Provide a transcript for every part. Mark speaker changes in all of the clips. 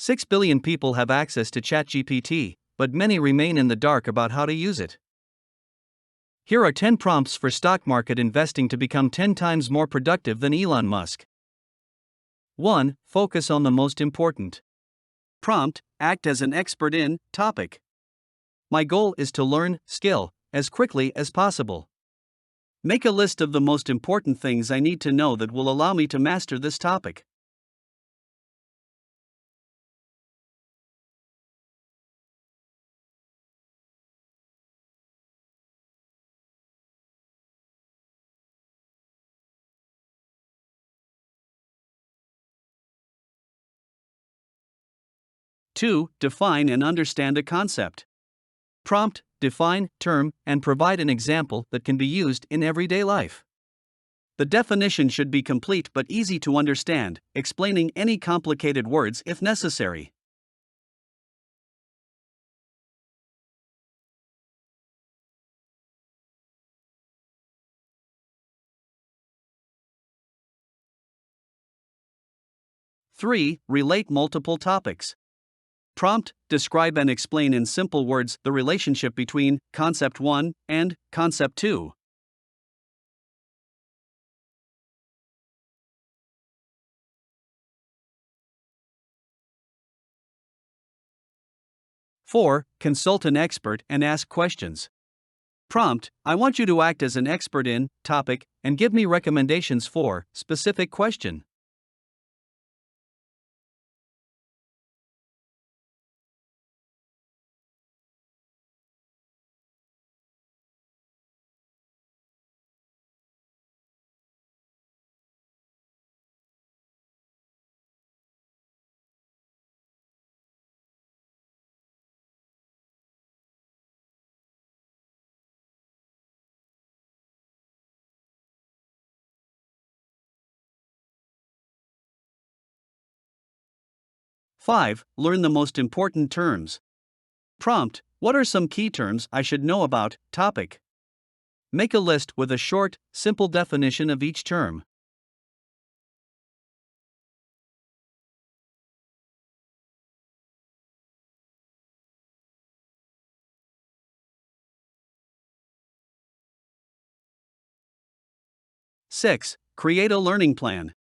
Speaker 1: 6 billion people have access to ChatGPT, but many remain in the dark about how to use it. Here are 10 prompts for stock market investing to become 10 times more productive than Elon Musk. 1. Focus on the most important. Prompt: act as an expert in topic. My goal is to learn skill as quickly as possible. Make a list of the most important things I need to know that will allow me to master this topic. 2. Define and understand a concept. Prompt: define, term, and provide an example that can be used in everyday life. The definition should be complete but easy to understand, explaining any complicated words if necessary. 3. Relate multiple topics. Prompt: describe and explain in simple words the relationship between Concept 1 and Concept 2. 4. Consult an expert and ask questions. Prompt: I want you to act as an expert in topic and give me recommendations for specific question. 5. Learn the most important terms. Prompt: what are some key terms I should know about topic? Make a list with a short, simple definition of each term. 6. Create a learning plan.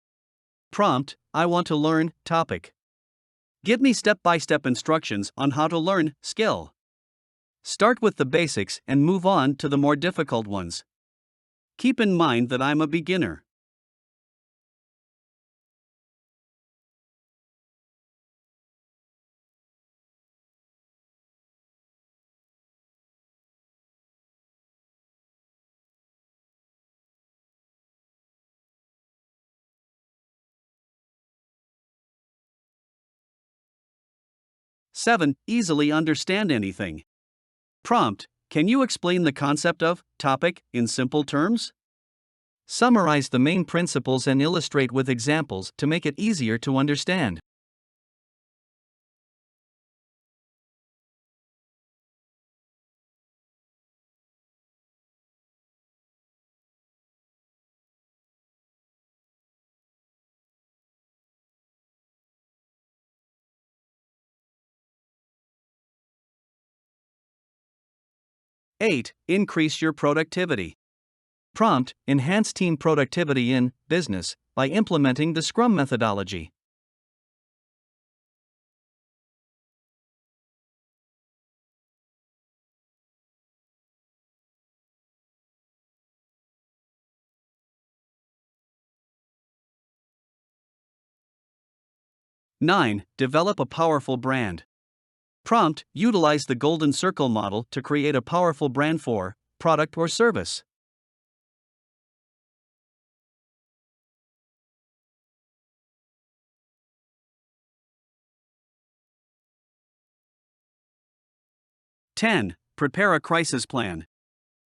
Speaker 1: Prompt: I want to learn topic. Give me step-by-step instructions on how to learn skill. Start with the basics and move on to the more difficult ones. Keep in mind that I'm a beginner. 7. Easily understand anything. Prompt: can you explain the concept of topic in simple terms? Summarize the main principles and illustrate with examples to make it easier to understand. 8. Increase your productivity. Prompt: enhance team productivity in business by implementing the Scrum methodology. 9. Develop a powerful brand. Prompt: utilize the Golden Circle model to create a powerful brand for product or service. 10. Prepare a crisis plan.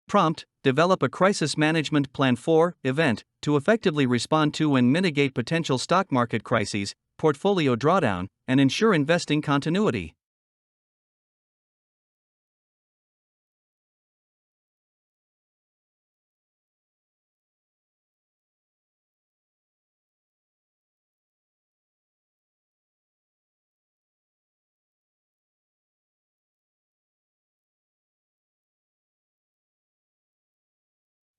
Speaker 1: Prompt: develop a crisis management plan for event to effectively respond to and mitigate potential stock market crises, portfolio drawdown, and ensure investing continuity.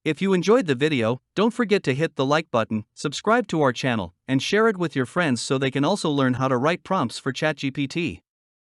Speaker 1: If you enjoyed the video, don't forget to hit the like button, subscribe to our channel, and share it with your friends so they can also learn how to write prompts for ChatGPT.